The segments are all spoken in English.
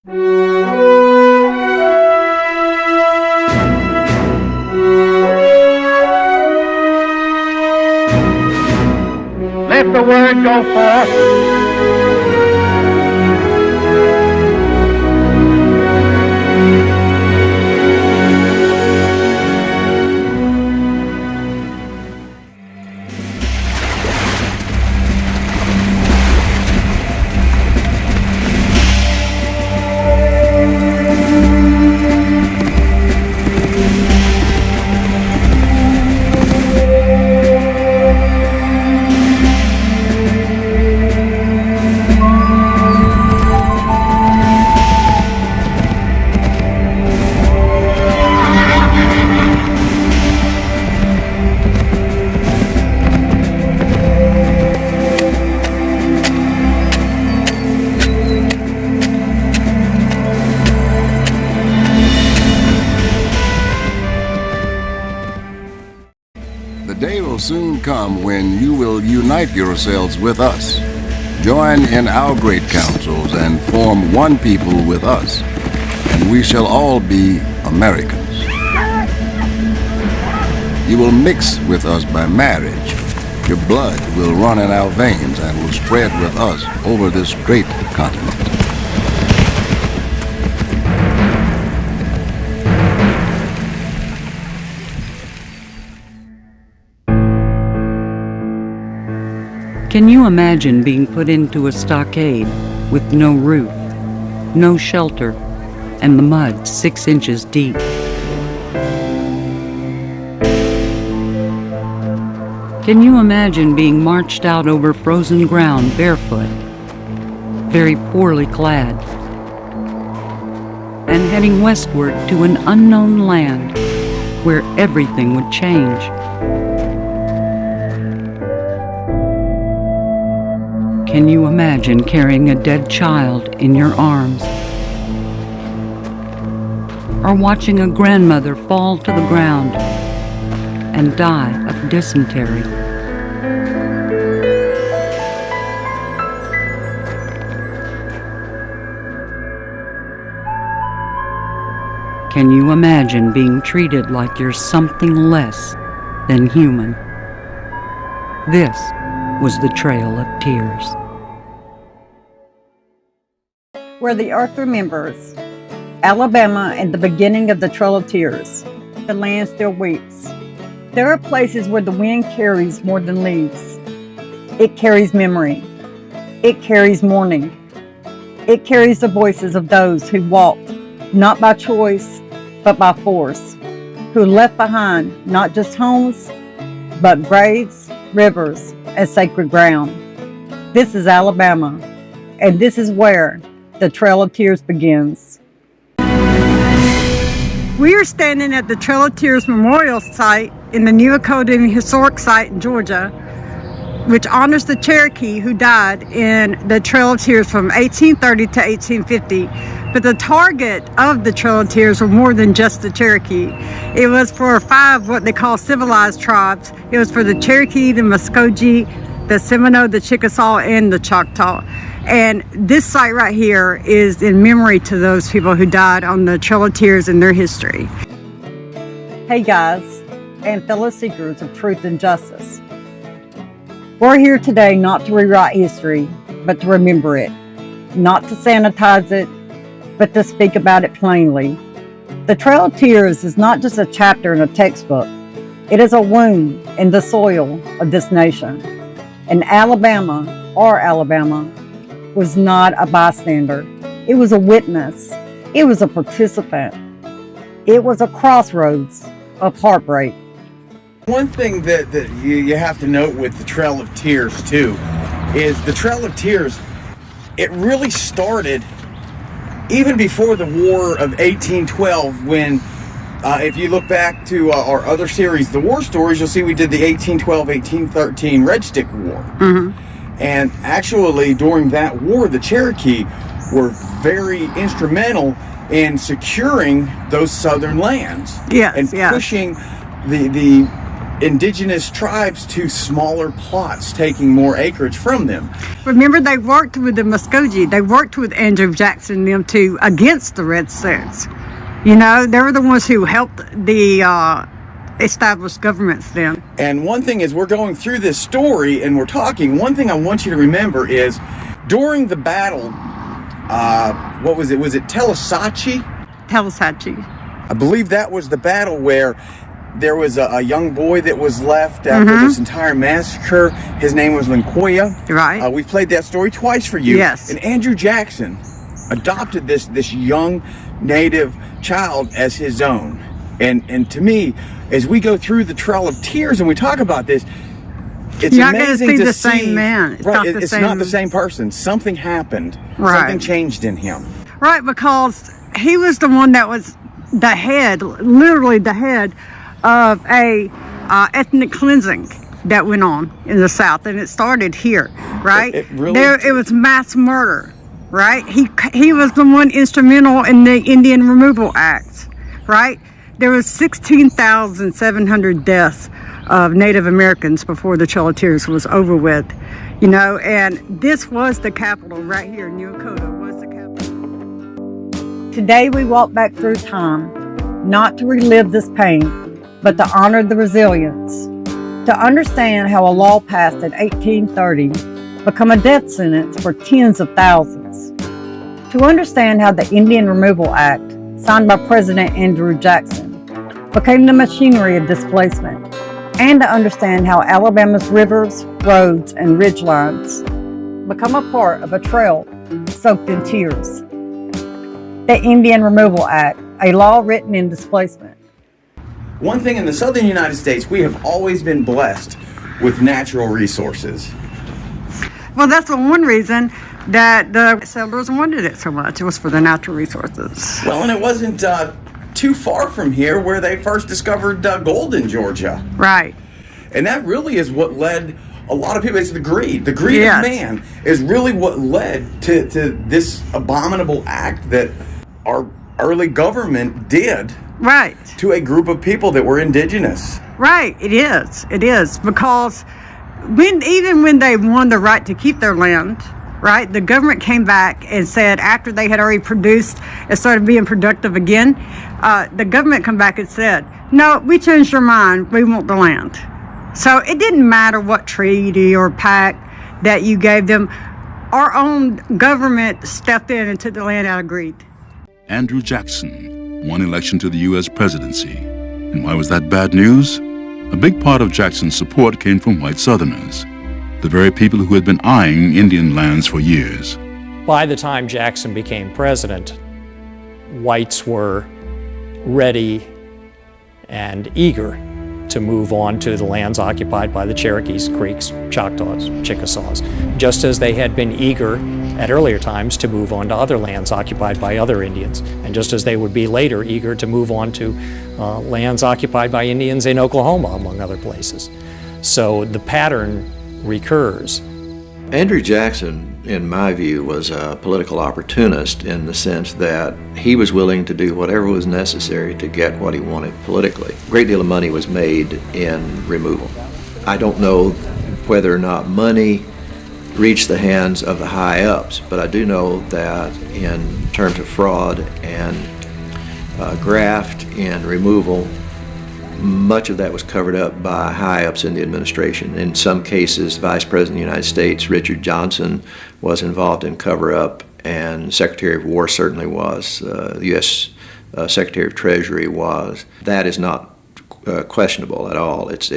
Let the word go forth. The day will soon come when you will unite yourselves with us, join in our great councils, and form one people with us, and we shall all be Americans. You will mix with us by marriage. Your blood will run in our veins and will spread with us over this great continent. Can you imagine being put into a stockade with no roof, no shelter, and the mud 6 inches deep? Can you imagine being marched out over frozen ground barefoot, very poorly clad, and heading westward to an unknown land where everything would change? Can you imagine carrying a dead child in your arms? Or watching a grandmother fall to the ground and die of dysentery? Can you imagine being treated like you're something less than human? This was the Trail of Tears. Where the earth remembers, Alabama and the beginning of the Trail of Tears, the land still weeps. There are places where the wind carries more than leaves. It carries memory. It carries mourning. It carries the voices of those who walked, not by choice, but by force, who left behind not just homes, but graves, rivers, and sacred ground. This is Alabama, and this is where the Trail of Tears begins. We are standing at the Trail of Tears Memorial Site in the New-Oconee Historic Site in Georgia, which honors the Cherokee who died in the Trail of Tears from 1830 to 1850. But the target of the Trail of Tears were more than just the Cherokee. It was for 5 what they call civilized tribes. It was for the Cherokee, the Muskogee, the Seminole, the Chickasaw, and the Choctaw. And this site right here is in memory to those people who died on the Trail of Tears and their history. Hey guys, and fellow seekers of truth and justice. We're here today not to rewrite history, but to remember it. Not to sanitize it, but to speak about it plainly. The Trail of Tears is not just a chapter in a textbook. It is a wound in the soil of this nation. And Alabama, our Alabama, was not a bystander. It was a witness. It was a participant. It was a crossroads of heartbreak. One thing that you have to note with the Trail of Tears too is the Trail of Tears, it really started even before the War of 1812 when if you look back to our other series, the war stories, you'll see we did the 1812-1813 Red Stick War. Mm-hmm. And actually, during that war, the Cherokee were very instrumental in securing those southern lands and pushing the indigenous tribes to smaller plots, taking more acreage from them. Remember, they worked with the Muskogee. They worked with Andrew Jackson and them too against the Red Sox. You know, they were the ones who helped the established governments then. And one thing is, we're going through this story and we're talking, one thing I want you to remember is during the battle, what was it? Was it Telesache? Telesache. I believe that was the battle where there was a young boy that was left after this entire massacre. His name was Linquoya. Right. We've played that story twice for you. Yes. And Andrew Jackson adopted this young native child as his own. And to me, as we go through the Trail of Tears and we talk about this, it's You're not gonna amazing see to the see. same man. It's right, not the it's same- not the same person. Something happened. Right. Something changed in him. Right, because he was the one that was the head, literally the head of a ethnic cleansing that went on in the South, and it started here, right? It really it was mass murder, right? He was the one instrumental in the Indian Removal Act, right? There was 16,700 deaths of Native Americans before the Trail of Tears was over with, you know, and this was the capital right here. New Dakota was the capital. Today we walk back through time, not to relive this pain, but to honor the resilience, to understand how a law passed in 1830 became a death sentence for tens of thousands, to understand how the Indian Removal Act, signed by President Andrew Jackson, became the machinery of displacement, and to understand how Alabama's rivers, roads, and ridgelines become a part of a trail soaked in tears. The Indian Removal Act, a law written in displacement. One thing in the southern United States, we have always been blessed with natural resources. Well, that's the one reason that the settlers wanted it so much. It was for the natural resources. Well, and it wasn't too far from here where they first discovered gold in Georgia. Right. And that really is what led a lot of people, it's the greed. The greed Yes. of man is really what led to this abominable act that our early government did Right. to a group of people that were indigenous. Right. It is. It is. Because even when they won the right to keep their land, right, the government came back and said, after they had already produced and started being productive again, the government come back and said, no, we changed our mind. We want the land. So it didn't matter what treaty or pact that you gave them. Our own government stepped in and took the land out of greed. Andrew Jackson won election to the U.S. presidency. And why was that bad news? A big part of Jackson's support came from white Southerners, the very people who had been eyeing Indian lands for years. By the time Jackson became president, whites were ready and eager to move on to the lands occupied by the Cherokees, Creeks, Choctaws, Chickasaws, just as they had been eager at earlier times to move on to other lands occupied by other Indians, and just as they would be later eager to move on to lands occupied by Indians in Oklahoma, among other places. So the pattern recurs. Andrew Jackson, in my view, was a political opportunist in the sense that he was willing to do whatever was necessary to get what he wanted politically. A great deal of money was made in removal. I don't know whether or not money reached the hands of the high-ups, but I do know that in terms of fraud and graft and removal, much of that was covered up by high-ups in the administration. In some cases, Vice President of the United States, Richard Johnson, was involved in cover-up, and Secretary of War certainly was. The U.S. Secretary of Treasury was. That is not questionable at all. It's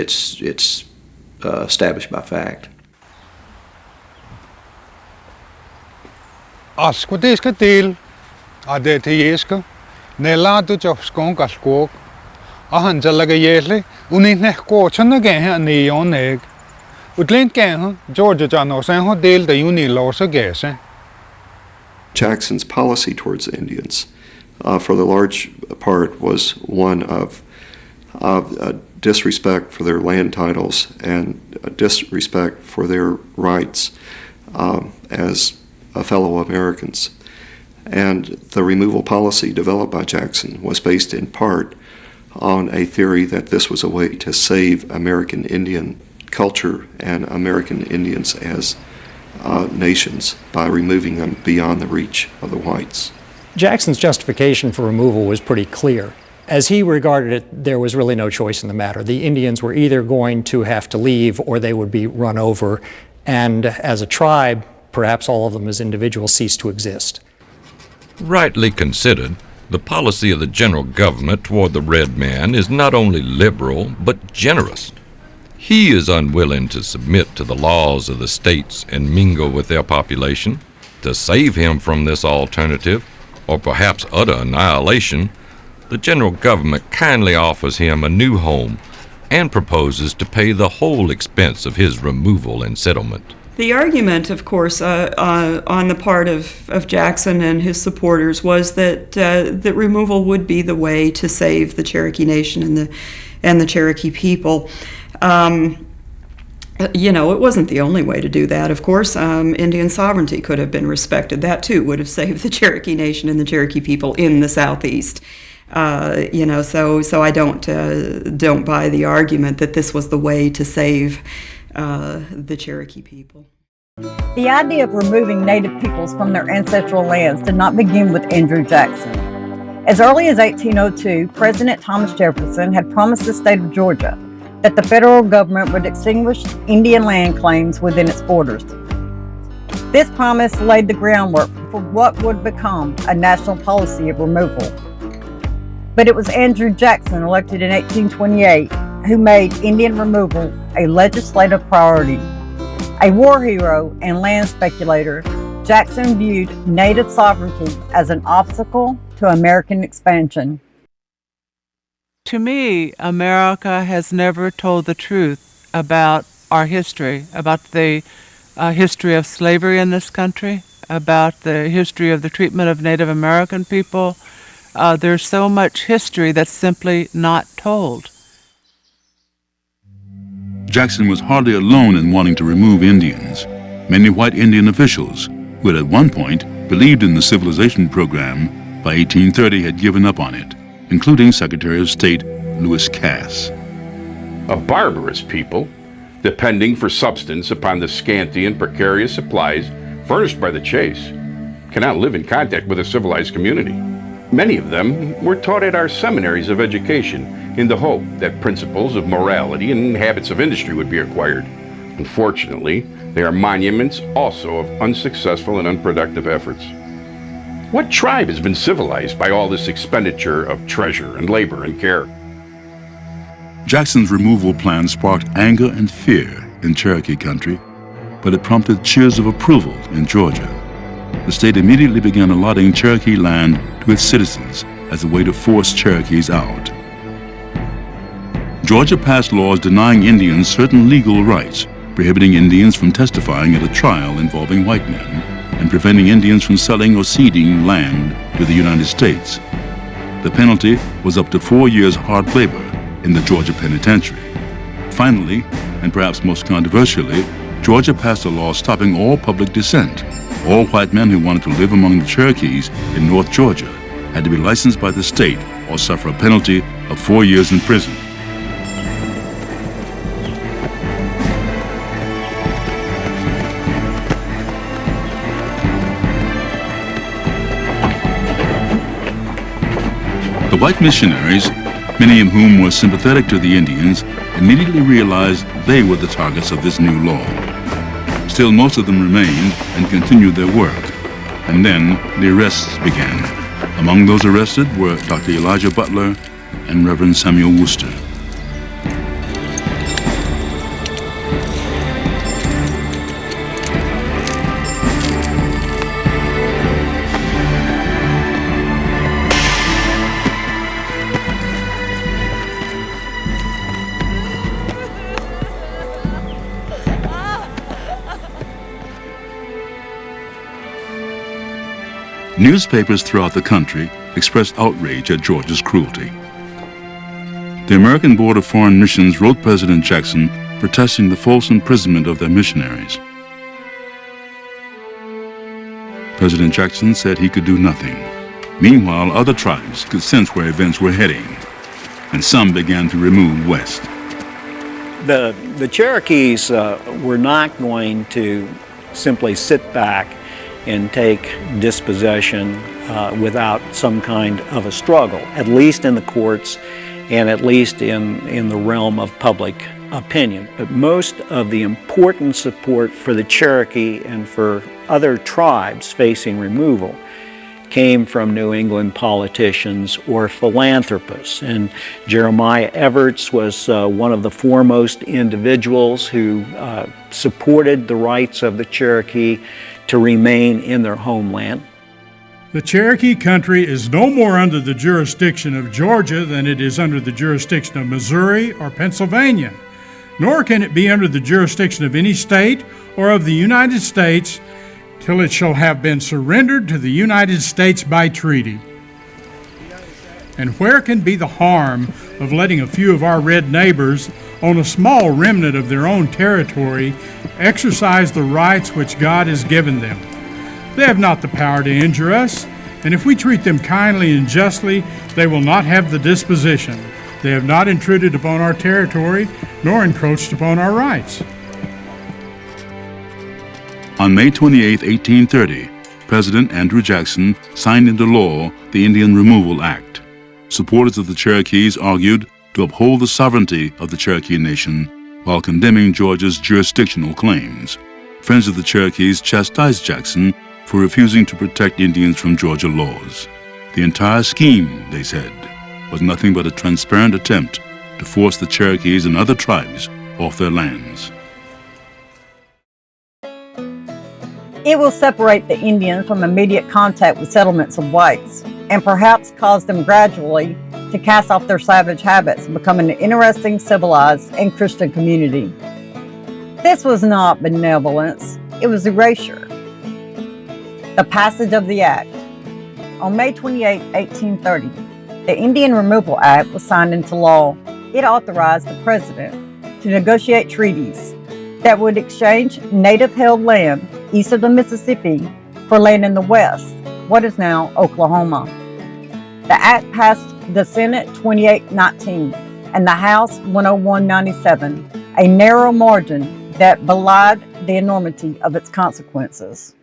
established by fact. Askutīska tīl, adētījiska, nelātu čovskon kaskok, ahan jalaga yēsli, unīneh kochana gēhe anīyoneg. Utlīn gēhe, Georgia janosen ho dēl da yuni losa gēse. Jackson's policy towards the Indians, for the large part, was one of disrespect for their land titles and disrespect for their rights as fellow Americans. And the removal policy developed by Jackson was based in part on a theory that this was a way to save American Indian culture and American Indians as nations by removing them beyond the reach of the whites. Jackson's justification for removal was pretty clear. As he regarded it, there was really no choice in the matter. The Indians were either going to have to leave or they would be run over, and as a tribe, perhaps all of them as individuals ceased to exist. Rightly considered, the policy of the general government toward the red man is not only liberal, but generous. He is unwilling to submit to the laws of the states and mingle with their population. To save him from this alternative, or perhaps utter annihilation, the general government kindly offers him a new home and proposes to pay the whole expense of his removal and settlement. The argument, of course, on the part of Jackson and his supporters was that that removal would be the way to save the Cherokee Nation and the Cherokee people. It wasn't the only way to do that, of course. Indian sovereignty could have been respected. That, too, would have saved the Cherokee Nation and the Cherokee people in the Southeast. So I don't buy the argument that this was the way to save the Cherokee people. The idea of removing Native peoples from their ancestral lands did not begin with Andrew Jackson. As early as 1802, President Thomas Jefferson had promised the state of Georgia that the federal government would extinguish Indian land claims within its borders. This promise laid the groundwork for what would become a national policy of removal. But it was Andrew Jackson, elected in 1828, who made Indian removal a legislative priority. A war hero and land speculator, Jackson viewed Native sovereignty as an obstacle to American expansion. To me, America has never told the truth about our history, about the history of slavery in this country, about the history of the treatment of Native American people. There's so much history that's simply not told. Jackson was hardly alone in wanting to remove Indians. Many white Indian officials, who had at one point believed in the civilization program, by 1830 had given up on it, including Secretary of State Lewis Cass. A barbarous people, depending for substance upon the scanty and precarious supplies furnished by the chase, cannot live in contact with a civilized community. Many of them were taught at our seminaries of education in the hope that principles of morality and habits of industry would be acquired. Unfortunately, they are monuments also of unsuccessful and unproductive efforts. What tribe has been civilized by all this expenditure of treasure and labor and care? Jackson's removal plan sparked anger and fear in Cherokee country, but it prompted cheers of approval in Georgia. The state immediately began allotting Cherokee land to its citizens as a way to force Cherokees out. Georgia passed laws denying Indians certain legal rights, prohibiting Indians from testifying at a trial involving white men, and preventing Indians from selling or ceding land to the United States. The penalty was up to 4 years hard labor in the Georgia penitentiary. Finally, and perhaps most controversially, Georgia passed a law stopping all public dissent. All white men who wanted to live among the Cherokees in North Georgia had to be licensed by the state or suffer a penalty of 4 years in prison. The white missionaries, many of whom were sympathetic to the Indians, immediately realized they were the targets of this new law. Still, most of them remained and continued their work. And then the arrests began. Among those arrested were Dr. Elijah Butler and Reverend Samuel Worcester. Newspapers throughout the country expressed outrage at Georgia's cruelty. The American Board of Foreign Missions wrote President Jackson protesting the false imprisonment of their missionaries. President Jackson said he could do nothing. Meanwhile, other tribes could sense where events were heading. and some began to remove west. The Cherokees were not going to simply sit back and take dispossession without some kind of a struggle, at least in the courts and at least in the realm of public opinion. But most of the important support for the Cherokee and for other tribes facing removal came from New England politicians or philanthropists. And Jeremiah Evarts was one of the foremost individuals who supported the rights of the Cherokee to remain in their homeland. The Cherokee country is no more under the jurisdiction of Georgia than it is under the jurisdiction of Missouri or Pennsylvania, nor can it be under the jurisdiction of any state or of the United States till it shall have been surrendered to the United States by treaty. And where can be the harm of letting a few of our red neighbors on a small remnant of their own territory exercise the rights which God has given them? They have not the power to injure us, and if we treat them kindly and justly, they will not have the disposition. They have not intruded upon our territory, nor encroached upon our rights. On May 28, 1830, President Andrew Jackson signed into law the Indian Removal Act. Supporters of the Cherokees argued to uphold the sovereignty of the Cherokee Nation while condemning Georgia's jurisdictional claims. Friends of the Cherokees chastised Jackson for refusing to protect Indians from Georgia laws. The entire scheme, they said, was nothing but a transparent attempt to force the Cherokees and other tribes off their lands. It will separate the Indians from immediate contact with settlements of whites, and perhaps cause them gradually to cast off their savage habits and become an interesting, civilized, and Christian community. This was not benevolence, it was erasure. The passage of the Act. On May 28, 1830, the Indian Removal Act was signed into law. It authorized the President to negotiate treaties that would exchange native-held land east of the Mississippi for land in the west, what is now Oklahoma. The Act passed the Senate 2819 and the House 10197, a narrow margin that belied the enormity of its consequences.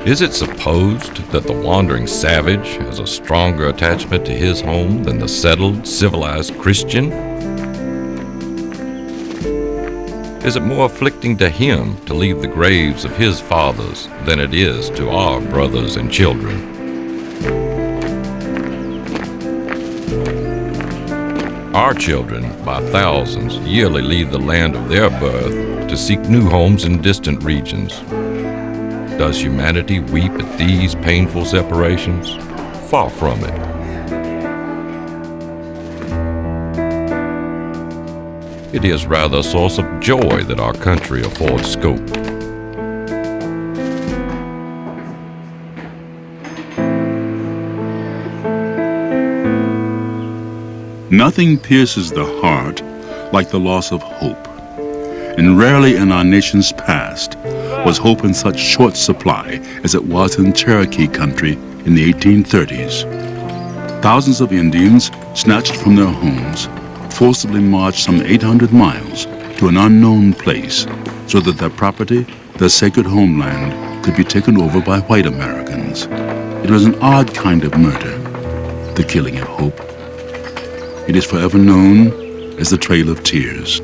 Is it supposed that the wandering savage has a stronger attachment to his home than the settled, civilized Christian? Is it more afflicting to him to leave the graves of his fathers than it is to our brothers and children? Our children, by thousands, yearly leave the land of their birth to seek new homes in distant regions. Does humanity weep at these painful separations? Far from it. It is rather a source of joy that our country affords scope. Nothing pierces the heart like the loss of hope. And rarely in our nation's past was hope in such short supply as it was in Cherokee country in the 1830s. Thousands of Indians, snatched from their homes, forcibly marched some 800 miles to an unknown place so that their property, their sacred homeland, could be taken over by white Americans. It was an odd kind of murder, the killing of hope. It is forever known as the Trail of Tears.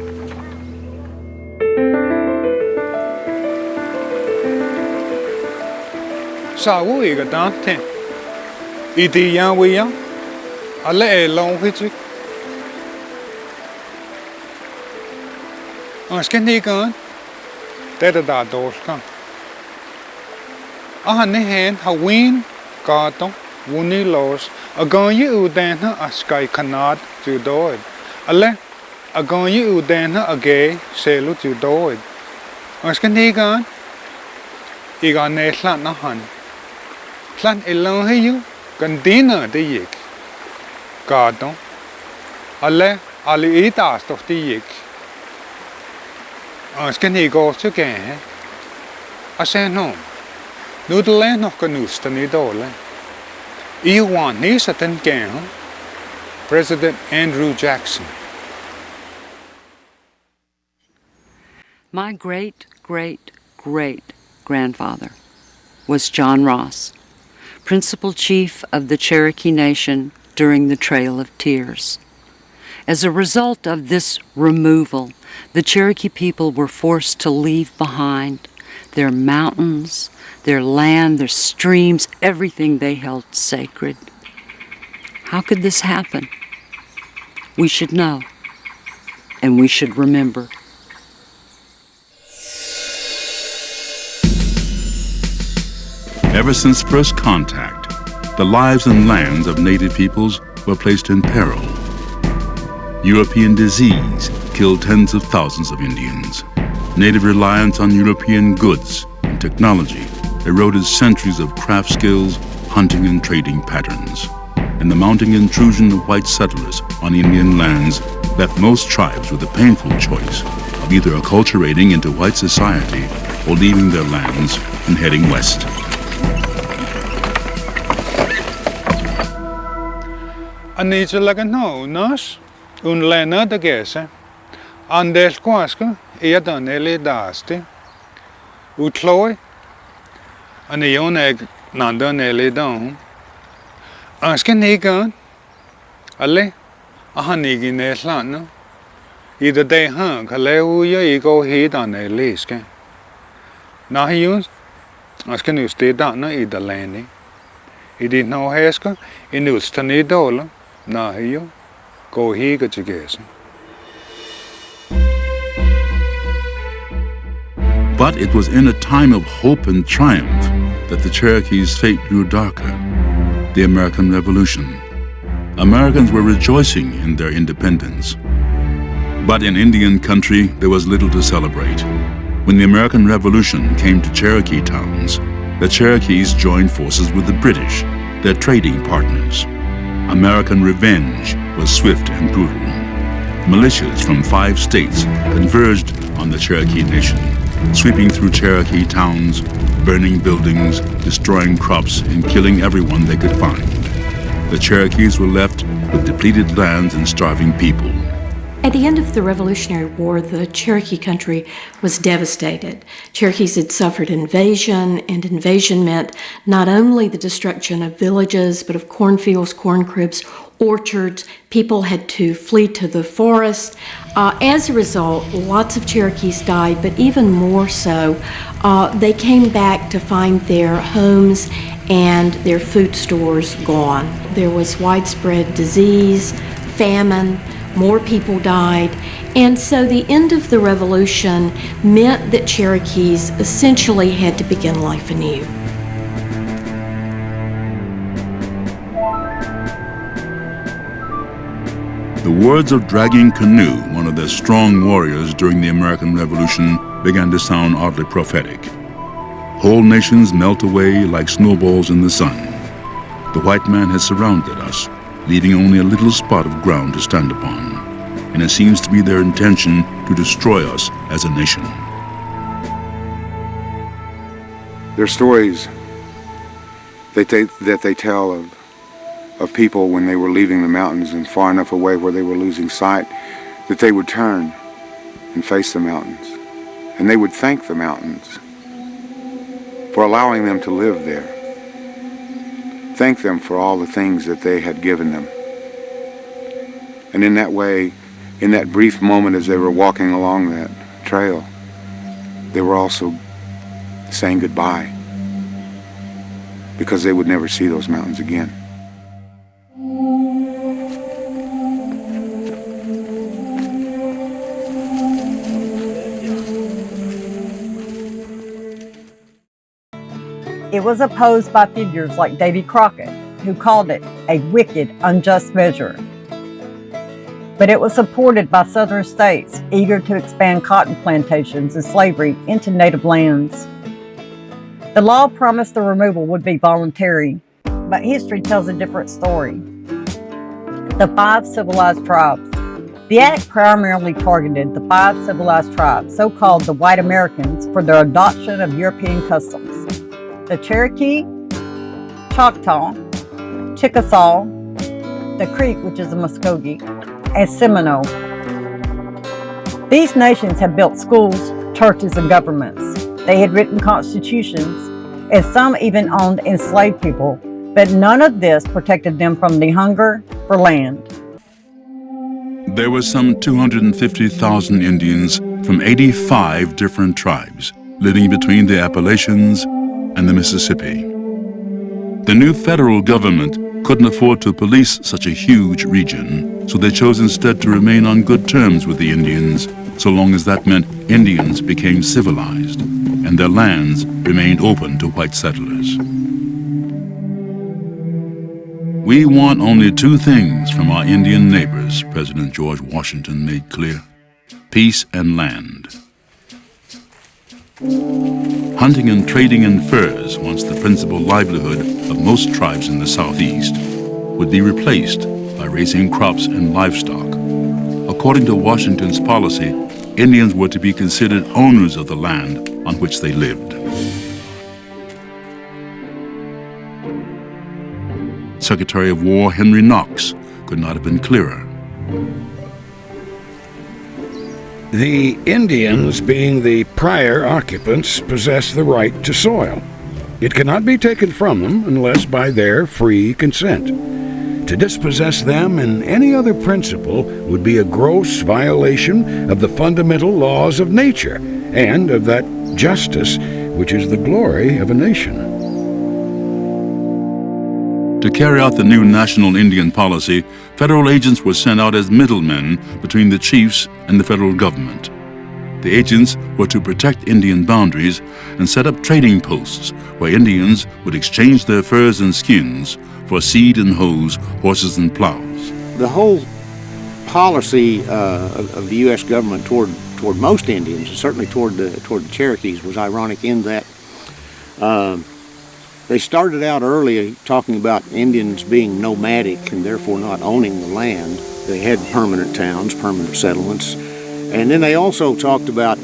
Sa wu ga dan ten. Iti yang we yang. Ale long hichi. Skendi kan. Teta da dos kan. Ne hen Halloween ka tong. wuni los, agon yu udena a sky kanad to doid. Ale, agon yu udena a gay selu to doid. Askan igan neslan na han. Slan ilon heyu, gandina de yik. Gardon. Ale, ali itas of the yik. Askan igo to gain. I say no. Noodle nog genoes ten idole. Iwan is at een gang. President Andrew Jackson. My great-great-great-grandfather was John Ross, principal chief of the Cherokee Nation during the Trail of Tears. As a result of this removal, the Cherokee people were forced to leave behind their mountains, their land, their streams, everything they held sacred. How could this happen? We should know, and we should remember. Ever since first contact, the lives and lands of native peoples were placed in peril. European disease killed tens of thousands of Indians. Native reliance on European goods and technology eroded centuries of craft skills, hunting and trading patterns. And the mounting intrusion of white settlers on Indian lands left most tribes with the painful choice of either acculturating into white society or leaving their lands and heading west. Anita lagano nos un lena de gese. Andel kwaska edan ele daste. Utloi anion nandan ele down. Asken negan alle ahanigi neslan. Either they hung kaleuya ego hedan eleske. Nahius asken ustedana ida lani. Idi no heska inustani dola. Nahiyo go higa chigesa. But it was in a time of hope and triumph that the Cherokees' fate grew darker. The American Revolution. Americans were rejoicing in their independence. But in Indian country, there was little to celebrate. When the American Revolution came to Cherokee towns, the Cherokees joined forces with the British, their trading partners. American revenge was swift and brutal. Militias from 5 states converged on the Cherokee Nation, sweeping through Cherokee towns, burning buildings, destroying crops, and killing everyone they could find. The Cherokees were left with depleted lands and starving people. At the end of the Revolutionary War, the Cherokee country was devastated. Cherokees had suffered invasion, and invasion meant not only the destruction of villages, but of cornfields, corn cribs, orchards. People had to flee to the forest. As a result, lots of Cherokees died, but even more so, they came back to find their homes and their food stores gone. There was widespread disease, famine, more people died, and so the end of the revolution meant that Cherokees essentially had to begin life anew. The words of Dragging Canoe, one of their strong warriors during the American Revolution, began to sound oddly prophetic. Whole nations melt away like snowballs in the sun. The white man has surrounded us, leaving only a little spot of ground to stand upon, and it seems to be their intention to destroy us as a nation. Their stories that they tell of people when they were leaving the mountains and far enough away where they were losing sight, that they would turn and face the mountains, and they would thank the mountains for allowing them to live there. Thank them for all the things that they had given them. And in that way, in that brief moment as they were walking along that trail, they were also saying goodbye, because they would never see those mountains again. It was opposed by figures like Davy Crockett, who called it a wicked, unjust measure. But it was supported by southern states eager to expand cotton plantations and slavery into native lands. The law promised the removal would be voluntary, but history tells a different story. The 5 civilized tribes. The act primarily targeted the 5 civilized tribes, so-called the white Americans, for their adoption of European customs. The Cherokee, Choctaw, Chickasaw, the Creek, which is a Muskogee, and Seminole. These nations had built schools, churches, and governments. They had written constitutions, and some even owned enslaved people, but none of this protected them from the hunger for land. There were some 250,000 Indians from 85 different tribes living between the Appalachians and the Mississippi. The new federal government couldn't afford to police such a huge region, so they chose instead to remain on good terms with the Indians, so long as that meant Indians became civilized and their lands remained open to white settlers. We want only 2 things from our Indian neighbors, President George Washington made clear: peace and land. Hunting and trading in furs, once the principal livelihood of most tribes in the Southeast, would be replaced by raising crops and livestock. According to Washington's policy, Indians were to be considered owners of the land on which they lived. Secretary of War Henry Knox could not have been clearer. The Indians, being the prior occupants, possess the right to soil. It cannot be taken from them unless by their free consent. To dispossess them in any other principle would be a gross violation of the fundamental laws of nature and of that justice which is the glory of a nation. To carry out the new national Indian policy, federal agents were sent out as middlemen between the chiefs and the federal government. The agents were to protect Indian boundaries and set up trading posts where Indians would exchange their furs and skins for seed and hoes, horses and plows. The whole policy of the U.S. government toward most Indians, and certainly toward the Cherokees, was ironic in that they started out early talking about Indians being nomadic and therefore not owning the land. They had permanent towns, permanent settlements. And then they also talked about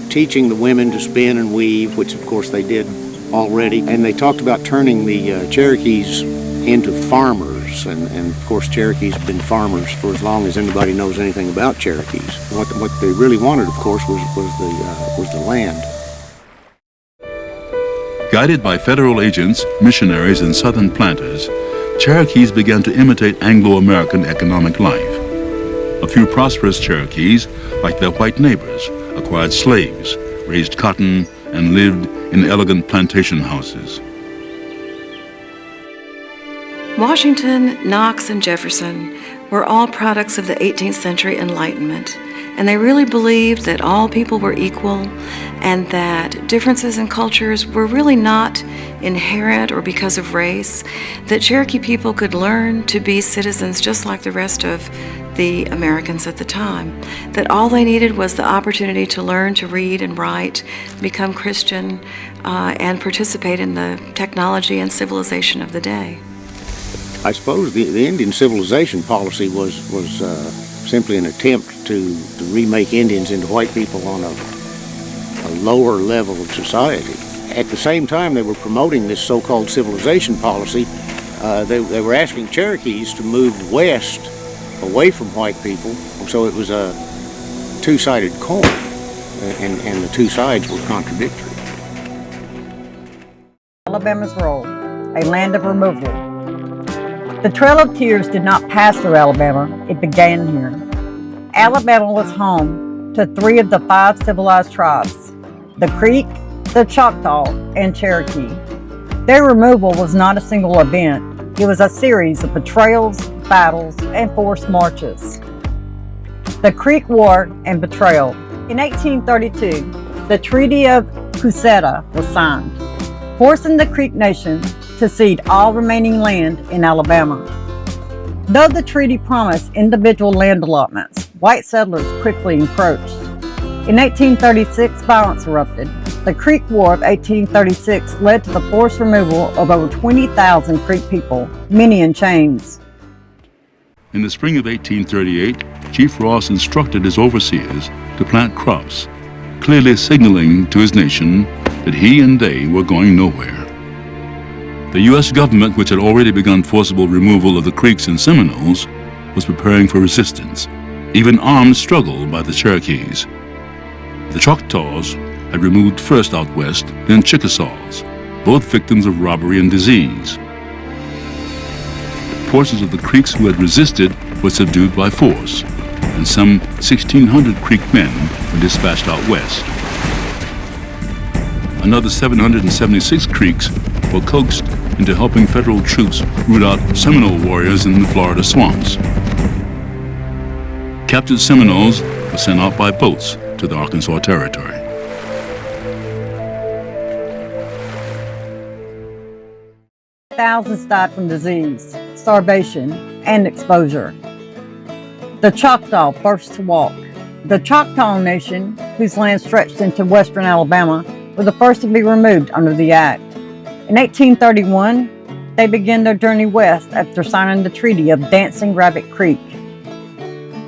teaching the women to spin and weave, which of course they did already. And they talked about turning the Cherokees into farmers. And of course Cherokees have been farmers for as long as anybody knows anything about Cherokees. What they really wanted, of course, was the land. Guided by federal agents, missionaries, and southern planters, Cherokees began to imitate Anglo-American economic life. A few prosperous Cherokees, like their white neighbors, acquired slaves, raised cotton, and lived in elegant plantation houses. Washington, Knox, and Jefferson were all products of the 18th century Enlightenment, and they really believed that all people were equal and that differences in cultures were really not inherent or because of race, that Cherokee people could learn to be citizens just like the rest of the Americans at the time, that all they needed was the opportunity to learn to read and write, become Christian, and participate in the technology and civilization of the day. I suppose the Indian civilization policy was simply an attempt to remake Indians into white people on a lower level of society. At the same time they were promoting this so-called civilization policy, they were asking Cherokees to move west away from white people, so it was a two-sided coin, and the two sides were contradictory. Alabama's role, a land of removal. The Trail of Tears did not pass through Alabama, it began here. Alabama was home to 3 of the 5 civilized tribes, the Creek, the Choctaw, and Cherokee. Their removal was not a single event, it was a series of betrayals, battles, and forced marches. The Creek War and Betrayal. In 1832, the Treaty of Cusseta was signed, forcing the Creek Nation to cede all remaining land in Alabama. Though the treaty promised individual land allotments, white settlers quickly encroached. In 1836, violence erupted. The Creek War of 1836 led to the forced removal of over 20,000 Creek people, many in chains. In the spring of 1838, Chief Ross instructed his overseers to plant crops, clearly signaling to his nation that he and they were going nowhere. The U.S. government, which had already begun forcible removal of the Creeks and Seminoles, was preparing for resistance, even armed struggle by the Cherokees. The Choctaws had removed first out west, then Chickasaws, both victims of robbery and disease. Portions of the Creeks who had resisted were subdued by force, and some 1,600 Creek men were dispatched out west. Another 776 Creeks were coaxed into helping federal troops root out Seminole warriors in the Florida swamps. Captured Seminoles were sent out by boats to the Arkansas Territory. Thousands died from disease, starvation, and exposure. The Choctaw first to walk. The Choctaw Nation, whose land stretched into western Alabama, were the first to be removed under the Act. In 1831, they began their journey west after signing the Treaty of Dancing Rabbit Creek.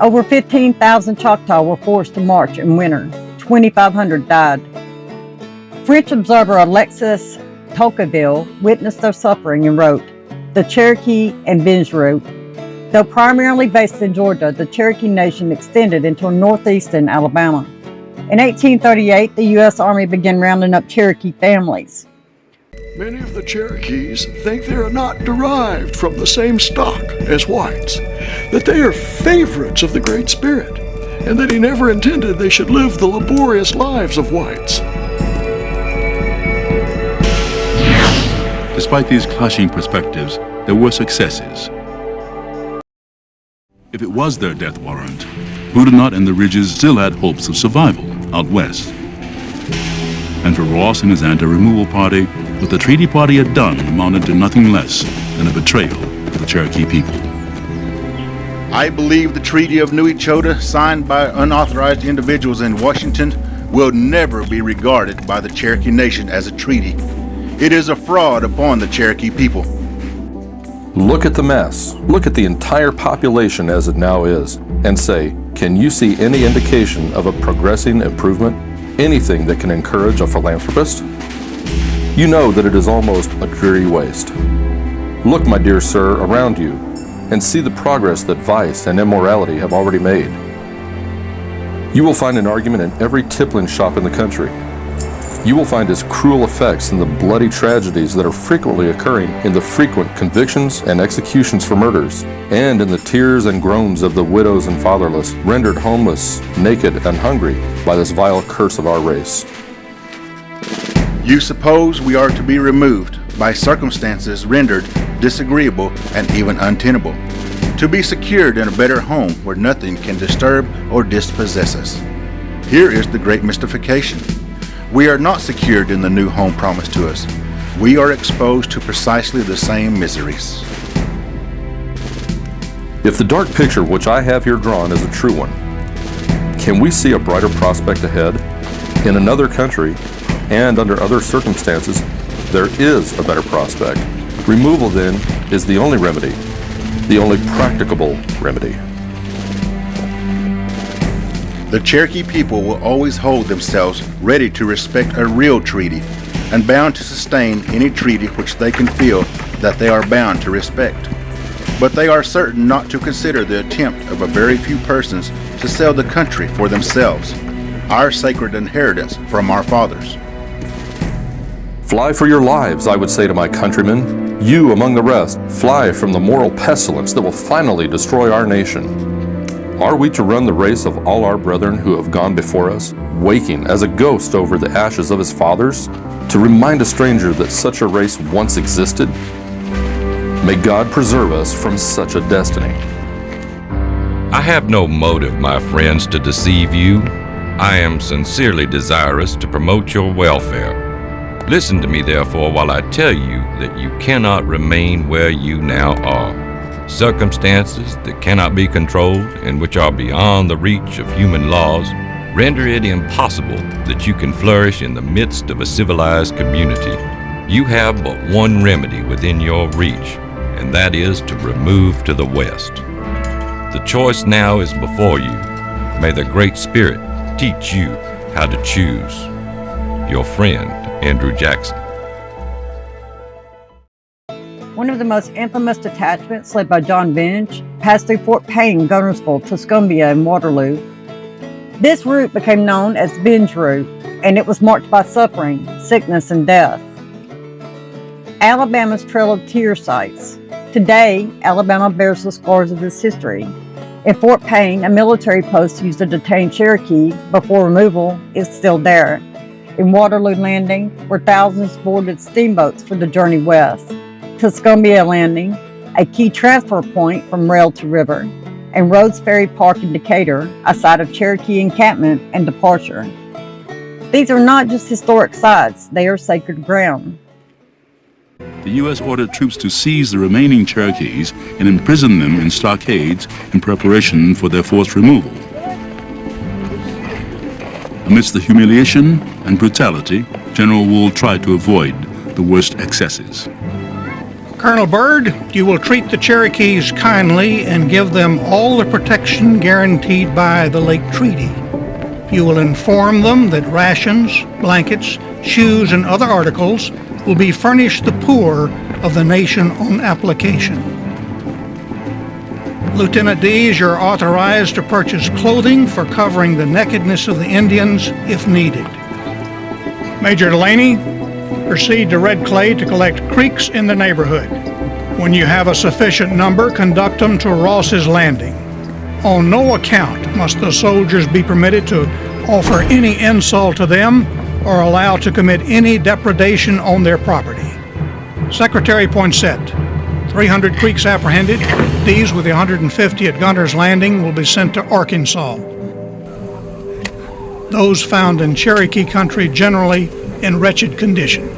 Over 15,000 Choctaw were forced to march in winter. 2,500 died. French observer Alexis Tocqueville witnessed their suffering and wrote, "The Cherokee and Binge Route." Though primarily based in Georgia, the Cherokee Nation extended into northeastern Alabama. In 1838, the U.S. Army began rounding up Cherokee families. Many of the Cherokees think they are not derived from the same stock as whites, that they are favorites of the Great Spirit, and that he never intended they should live the laborious lives of whites. Despite these clashing perspectives, there were successes. If it was their death warrant, Boudinot and the Ridges still had hopes of survival out west. And for Ross and his anti-removal party, what the treaty party had done amounted to nothing less than a betrayal of the Cherokee people. I believe the Treaty of New Echota, signed by unauthorized individuals in Washington, will never be regarded by the Cherokee Nation as a treaty. It is a fraud upon the Cherokee people. Look at the mess. Look at the entire population as it now is, and say, can you see any indication of a progressing improvement? Anything that can encourage a philanthropist? You know that it is almost a dreary waste. Look, my dear sir, around you, and see the progress that vice and immorality have already made. You will find an argument in every tippling shop in the country. You will find its cruel effects in the bloody tragedies that are frequently occurring in the frequent convictions and executions for murders, and in the tears and groans of the widows and fatherless, rendered homeless, naked, and hungry by this vile curse of our race. You suppose we are to be removed by circumstances rendered disagreeable and even untenable, to be secured in a better home where nothing can disturb or dispossess us. Here is the great mystification. We are not secured in the new home promised to us. We are exposed to precisely the same miseries. If the dark picture which I have here drawn is a true one, can we see a brighter prospect ahead? In another country, and under other circumstances, there is a better prospect. Removal, then, is the only remedy, the only practicable remedy. The Cherokee people will always hold themselves ready to respect a real treaty and bound to sustain any treaty which they can feel that they are bound to respect. But they are certain not to consider the attempt of a very few persons to sell the country for themselves, our sacred inheritance from our fathers. Fly for your lives, I would say to my countrymen. You, among the rest, fly from the moral pestilence that will finally destroy our nation. Are we to run the race of all our brethren who have gone before us, waking as a ghost over the ashes of his fathers, to remind a stranger that such a race once existed? May God preserve us from such a destiny. I have no motive, my friends, to deceive you. I am sincerely desirous to promote your welfare. Listen to me, therefore, while I tell you that you cannot remain where you now are. Circumstances that cannot be controlled and which are beyond the reach of human laws render it impossible that you can flourish in the midst of a civilized community. You have but one remedy within your reach, and that is to remove to the west. The choice now is before you. May the Great Spirit teach you how to choose. Your friend, Andrew Jackson. One of the most infamous detachments, led by John Bench, passed through Fort Payne, Gunnersville, Tuscumbia, and Waterloo. This route became known as the Bench Route, and it was marked by suffering, sickness, and death. Alabama's Trail of Tears sites. Today, Alabama bears the scars of this history. In Fort Payne, a military post used to detain Cherokee before removal is still there. In Waterloo Landing, where thousands boarded steamboats for the journey west. Tuscumbia Landing, a key transfer point from rail to river. And Rhodes Ferry Park in Decatur, a site of Cherokee encampment and departure. These are not just historic sites, they are sacred ground. The U.S. ordered troops to seize the remaining Cherokees and imprison them in stockades in preparation for their forced removal. Amidst the humiliation and brutality, General Wool tried to avoid the worst excesses. Colonel Byrd, you will treat the Cherokees kindly and give them all the protection guaranteed by the Lake Treaty. You will inform them that rations, blankets, shoes, and other articles will be furnished the poor of the nation on application. Lieutenant Dees, you're authorized to purchase clothing for covering the nakedness of the Indians if needed. Major Delaney, proceed to Red Clay to collect creeks in the neighborhood. When you have a sufficient number, conduct them to Ross's Landing. On no account must the soldiers be permitted to offer any insult to them or allowed to commit any depredation on their property. Secretary Poinsett, 300 creeks apprehended. These, with the 150 at Gunter's Landing, will be sent to Arkansas. Those found in Cherokee country generally in wretched condition.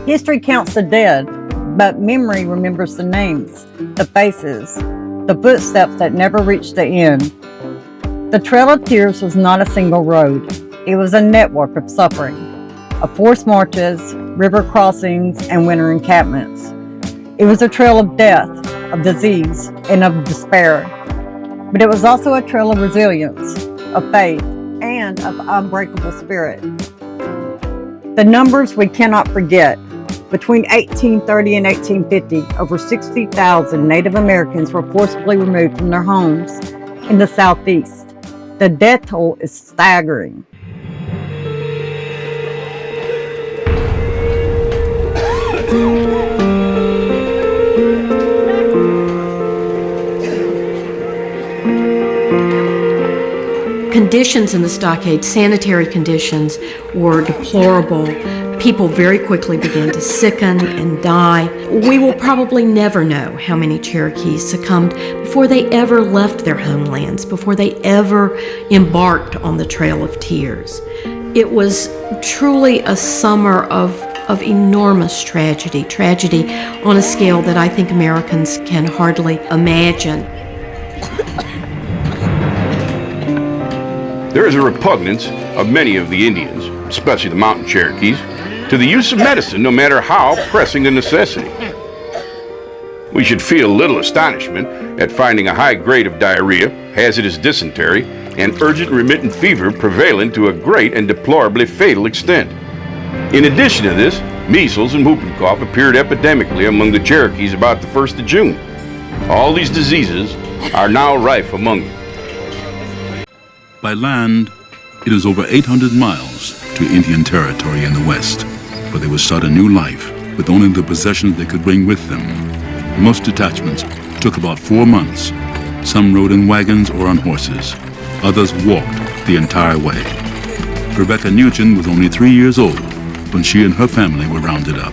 History counts the dead, but memory remembers the names, the faces, the footsteps that never reached the end. The Trail of Tears was not a single road. It was a network of suffering, of forced marches, river crossings, and winter encampments. It was a trail of death, of disease, and of despair. But it was also a trail of resilience, of faith, and of unbreakable spirit. The numbers we cannot forget. Between 1830 and 1850, over 60,000 Native Americans were forcibly removed from their homes in the Southeast. The death toll is staggering. Conditions in the stockade, sanitary conditions, were deplorable. People very quickly began to sicken and die. We will probably never know how many Cherokees succumbed before they ever left their homelands, before they ever embarked on the Trail of Tears. It was truly a summer of enormous tragedy on a scale that I think Americans can hardly imagine. There is a repugnance of many of the Indians, especially the mountain Cherokees, to the use of medicine, no matter how pressing a necessity. We should feel little astonishment at finding a high grade of diarrhea, hazardous dysentery, and urgent remittent fever prevalent to a great and deplorably fatal extent. In addition to this, measles and whooping cough appeared epidemically among the Cherokees about the 1st of June. All these diseases are now rife among them. By land, it is over 800 miles to Indian Territory in the west, where they would start a new life with only the possessions they could bring with them. Most detachments took about 4 months. Some rode in wagons or on horses. Others walked the entire way. Rebecca Nugent was only 3 years old when she and her family were rounded up.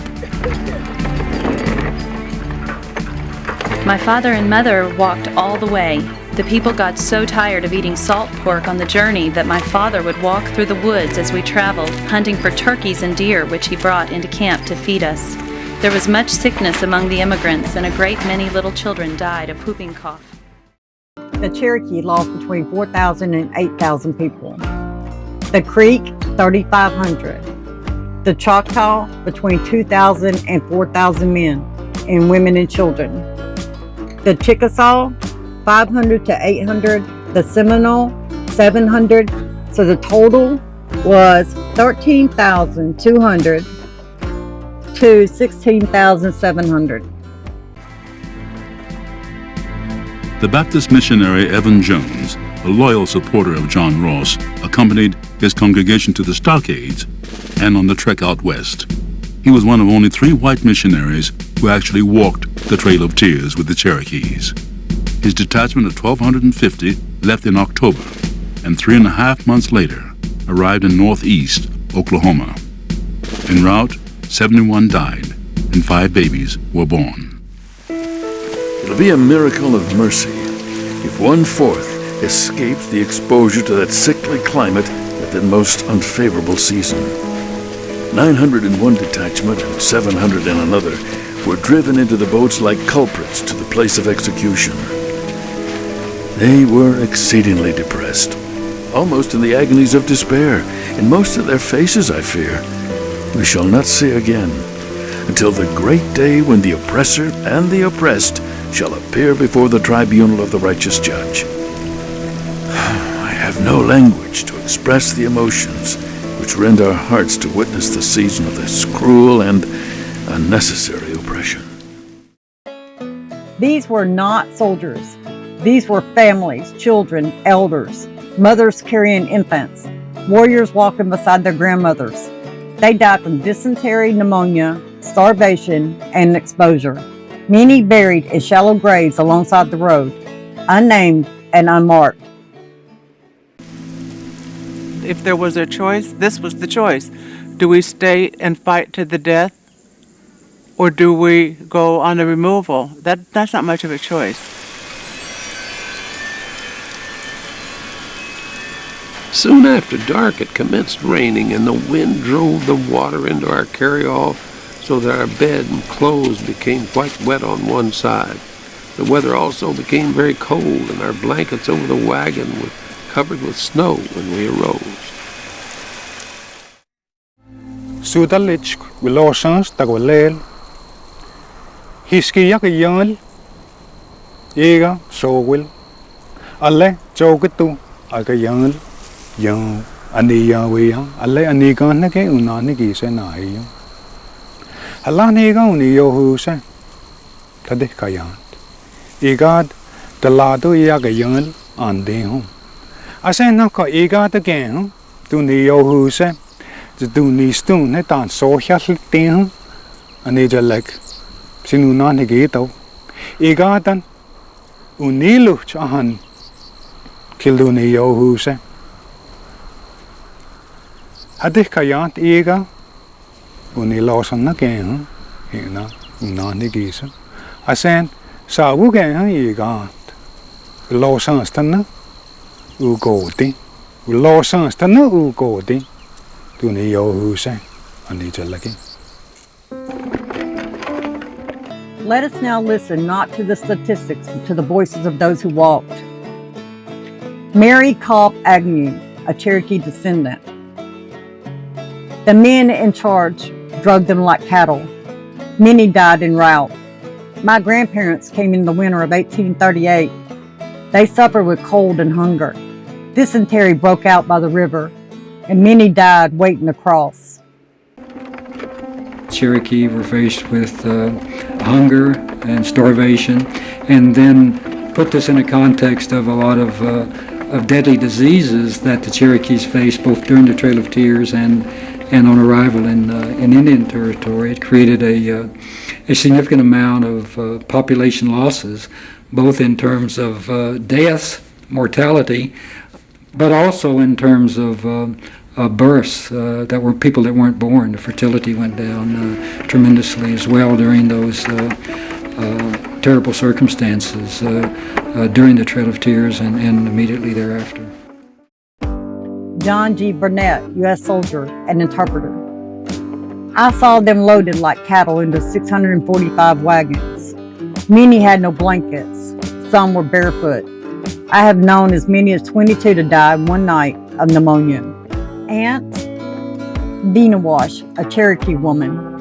My father and mother walked all the way. The people got so tired of eating salt pork on the journey that my father would walk through the woods as we traveled, hunting for turkeys and deer, which he brought into camp to feed us. There was much sickness among the immigrants, and a great many little children died of whooping cough. The Cherokee lost between 4,000 and 8,000 people. The Creek, 3,500. The Choctaw, between 2,000 and 4,000 men, and women and children. The Chickasaw, 500 to 800. The Seminole, 700. So the total was 13,200 to 16,700. The Baptist missionary Evan Jones, a loyal supporter of John Ross, accompanied his congregation to the Stockades and on the trek out west. He was one of only 3 white missionaries who actually walked the Trail of Tears with the Cherokees. His detachment of 1,250 left in October, and 3.5 months later arrived in northeast Oklahoma. En route, 71 died, and 5 babies were born. It'll be a miracle of mercy if 1/4 escapes the exposure to that sickly climate at the most unfavorable season. 900 in one detachment and 700 in another were driven into the boats like culprits to the place of execution. They were exceedingly depressed, almost in the agonies of despair, and most of their faces, I fear, we shall not see again, until the great day when the oppressor and the oppressed shall appear before the tribunal of the righteous judge. I have no language to express the emotions which rend our hearts to witness the season of this cruel and unnecessary oppression. These were not soldiers. These were families, children, elders, mothers carrying infants, warriors walking beside their grandmothers. They died from dysentery, pneumonia, starvation, and exposure. Many buried in shallow graves alongside the road, unnamed and unmarked. If there was a choice, this was the choice. Do we stay and fight to the death, or do we go on a removal? That's not much of a choice. Soon after dark, it commenced raining, and the wind drove the water into our carryall so that our bed and clothes became quite wet on one side. The weather also became very cold, and our blankets over the wagon were covered with snow when we arose. Sudalich wilosans tagwalel. Hiski yak yal. Ega sowil. Alle jogetu agayal. Yang aniya alle aniga nake unani gise nahi. Allah nega uni yohuse. Tade kayant. Egad dalado yagayal ande hum. Ase naka egad again tu ni yohuse. Du ni stun ne tan so hyal tin ane jalek sinuna ne geto egadan unilu chahan kildu ne yohuse hadih kayant ega unilosan na gen hina una ne gisa asen sawu gen egat losan stanna ugoti losan stanna ugoti Let us now listen not to the statistics, but to the voices of those who walked. Mary Cobb Agnew, a Cherokee descendant. The men in charge drugged them like cattle. Many died en route. My grandparents came in the winter of 1838. They suffered with cold and hunger. Dysentery broke out by the river, and many died waiting to cross. Cherokee were faced with hunger and starvation, and then put this in a context of a lot of deadly diseases that the Cherokees faced both during the Trail of Tears and on arrival in Indian Territory. It created a significant amount of population losses, both in terms of deaths, mortality, but also in terms of births that were people that weren't born. The fertility went down tremendously as well during those terrible circumstances during the Trail of Tears and immediately thereafter. John G. Burnett, U.S. soldier and interpreter. I saw them loaded like cattle into 645 wagons. Many had no blankets. Some were barefoot. I have known as many as 22 to die one night of pneumonia. Aunt Dina Wash, a Cherokee woman.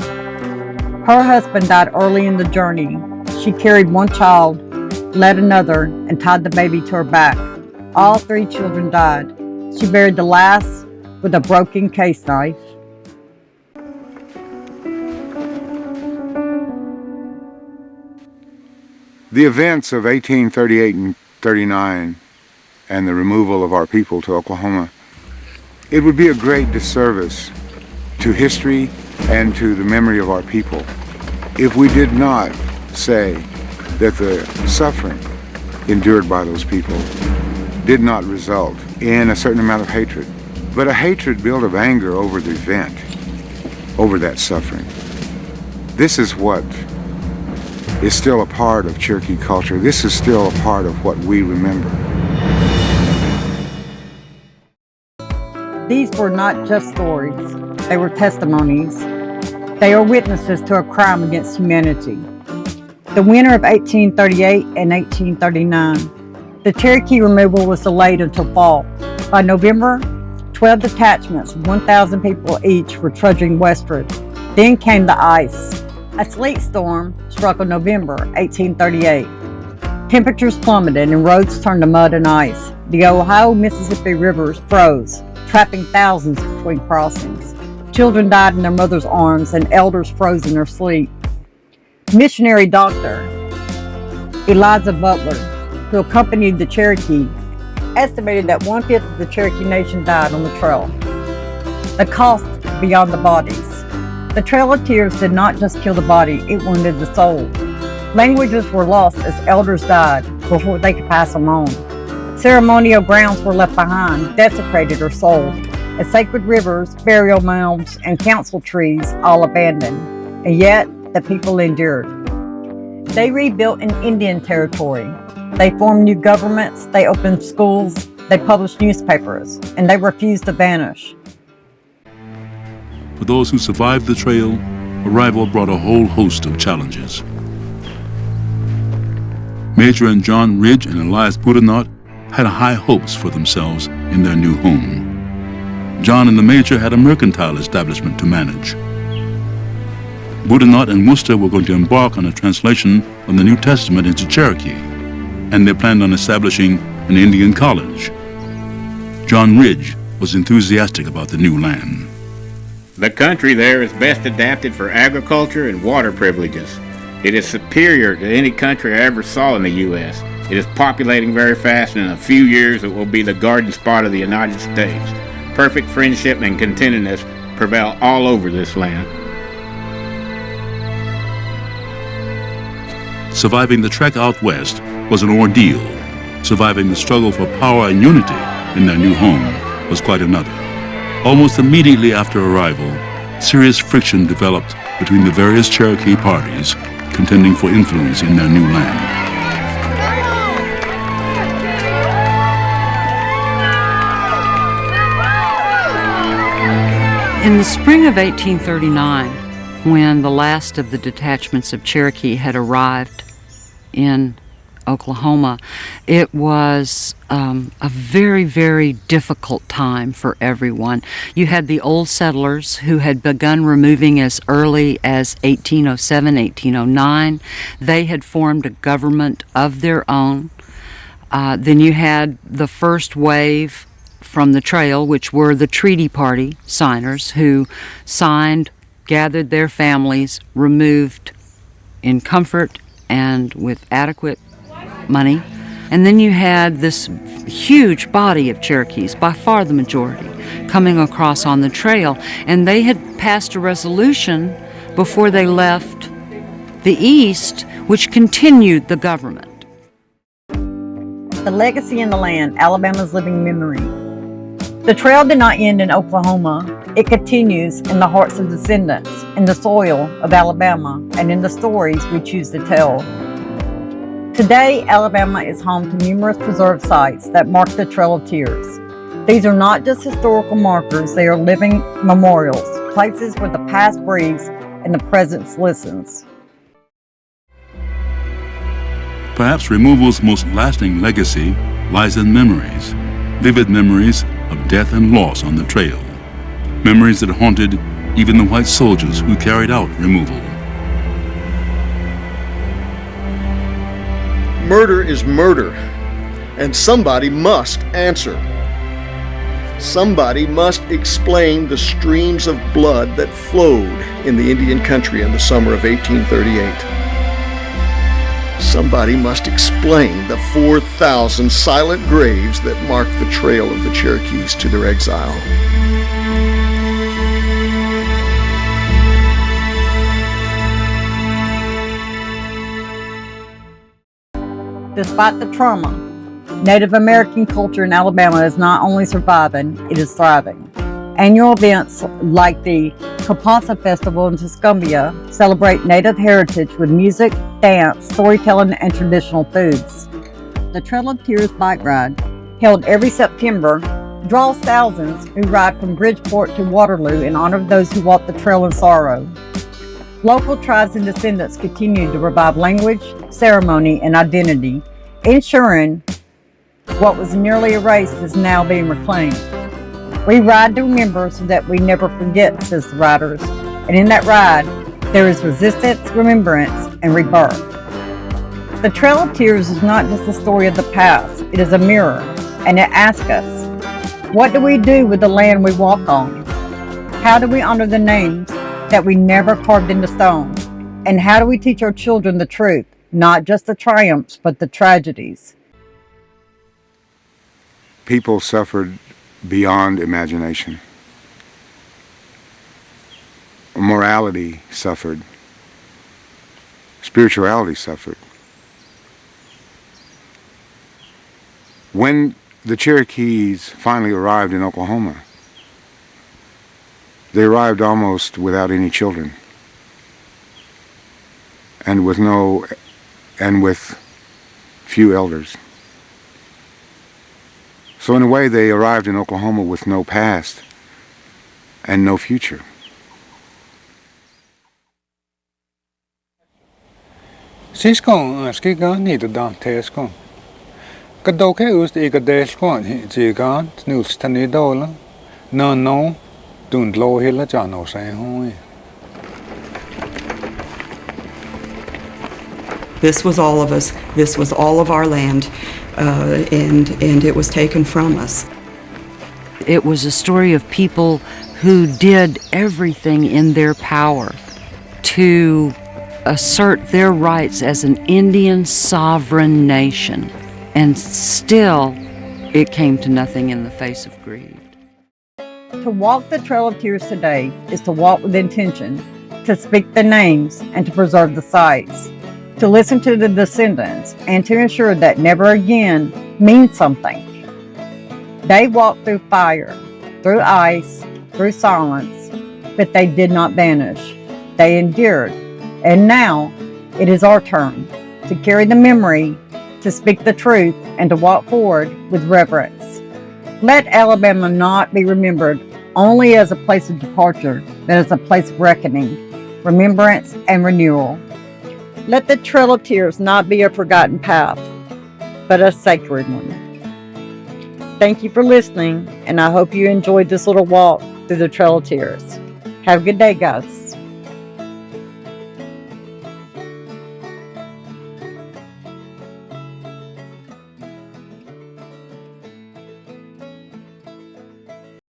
Her husband died early in the journey. She carried one child, led another, and tied the baby to her back. All 3 children died. She buried the last with a broken case knife. The events of 1838 and 39 and the removal of our people to Oklahoma, it would be a great disservice to history and to the memory of our people if we did not say that the suffering endured by those people did not result in a certain amount of hatred, but a hatred built of anger over the event, over that suffering. This is what is still a part of Cherokee culture. This is still a part of what we remember. These were not just stories, they were testimonies. They are witnesses to a crime against humanity. The winter of 1838 and 1839, the Cherokee removal was delayed until fall. By November, 12 detachments, 1,000 people each, were trudging westward. Then came the ice. A sleet storm struck in November 1838. Temperatures plummeted and roads turned to mud and ice. The Ohio-Mississippi rivers froze, trapping thousands between crossings. Children died in their mother's arms and elders froze in their sleep. Missionary doctor Eliza Butler, who accompanied the Cherokee, estimated that 1/5 of the Cherokee Nation died on the trail. The cost beyond the bodies. The Trail of Tears did not just kill the body, it wounded the soul. Languages were lost as elders died before they could pass them on. Ceremonial grounds were left behind, desecrated or sold, as sacred rivers, burial mounds, and council trees all abandoned. And yet, the people endured. They rebuilt in Indian territory. They formed new governments, they opened schools, they published newspapers, and they refused to vanish. For those who survived the trail, arrival brought a whole host of challenges. Major and John Ridge and Elias Boudinot had high hopes for themselves in their new home. John and the Major had a mercantile establishment to manage. Boudinot and Worcester were going to embark on a translation of the New Testament into Cherokee, and they planned on establishing an Indian college. John Ridge was enthusiastic about the new land. The country there is best adapted for agriculture and water privileges. It is superior to any country I ever saw in the U.S. It is populating very fast, and in a few years it will be the garden spot of the United States. Perfect friendship and contentedness prevail all over this land. Surviving the trek out west was an ordeal. Surviving the struggle for power and unity in their new home was quite another. Almost immediately after arrival, serious friction developed between the various Cherokee parties contending for influence in their new land. In the spring of 1839, when the last of the detachments of Cherokee had arrived in Oklahoma, it was a very, very difficult time for everyone. You had the old settlers who had begun removing as early as 1807, 1809. They had formed a government of their own. Then you had the first wave from the trail, which were the Treaty Party signers who signed, gathered their families, removed in comfort and with adequate money. And then you had this huge body of Cherokees, by far the majority, coming across on the trail. And they had passed a resolution before they left the East, which continued the government. The legacy in the land, Alabama's living memory. The trail did not end in Oklahoma. It continues in the hearts of descendants, in the soil of Alabama, and in the stories we choose to tell. Today, Alabama is home to numerous preserved sites that mark the Trail of Tears. These are not just historical markers, they are living memorials, places where the past breathes and the present listens. Perhaps removal's most lasting legacy lies in memories, vivid memories of death and loss on the trail. Memories that haunted even the white soldiers who carried out removal. Murder is murder, and somebody must answer. Somebody must explain the streams of blood that flowed in the Indian country in the summer of 1838. Somebody must explain the 4,000 silent graves that mark the trail of the Cherokees to their exile. Despite the trauma, Native American culture in Alabama is not only surviving, it is thriving. Annual events like the Kapasa Festival in Tuscumbia celebrate Native heritage with music, dance, storytelling, and traditional foods. The Trail of Tears bike ride, held every September, draws thousands who ride from Bridgeport to Waterloo in honor of those who walk the trail in sorrow. Local tribes and descendants continue to revive language, ceremony, and identity, ensuring what was nearly erased is now being reclaimed. We ride to remember so that we never forget, says the riders, and in that ride, there is resistance, remembrance, and rebirth. The Trail of Tears is not just a story of the past, it is a mirror, and it asks us, what do we do with the land we walk on? How do we honor the names that we never carved into stone? And how do we teach our children the truth, not just the triumphs, but the tragedies? People suffered beyond imagination. Morality suffered. Spirituality suffered. When the Cherokees finally arrived in Oklahoma, they arrived almost without any children and with few elders. So in a way, they arrived in Oklahoma with no past and no future. Siskon skigan nidu danteskon. Kadoke ust igadeskon jigan snulstani dola. No dundlo hila jano say. This was all of us. This was all of our land, and it was taken from us. It was a story of people who did everything in their power to assert their rights as an Indian sovereign nation, and still it came to nothing in the face of greed. To walk the Trail of Tears today is to walk with intention, to speak the names, and to preserve the sites. To listen to the descendants and to ensure that never again means something. They walked through fire, through ice, through silence, but they did not vanish. They endured. And now it is our turn to carry the memory, to speak the truth, and to walk forward with reverence. Let Alabama not be remembered only as a place of departure, but as a place of reckoning, remembrance, and renewal. Let the Trail of Tears not be a forgotten path, but a sacred one. Thank you for listening, and I hope you enjoyed this little walk through the Trail of Tears. Have a good day, guys.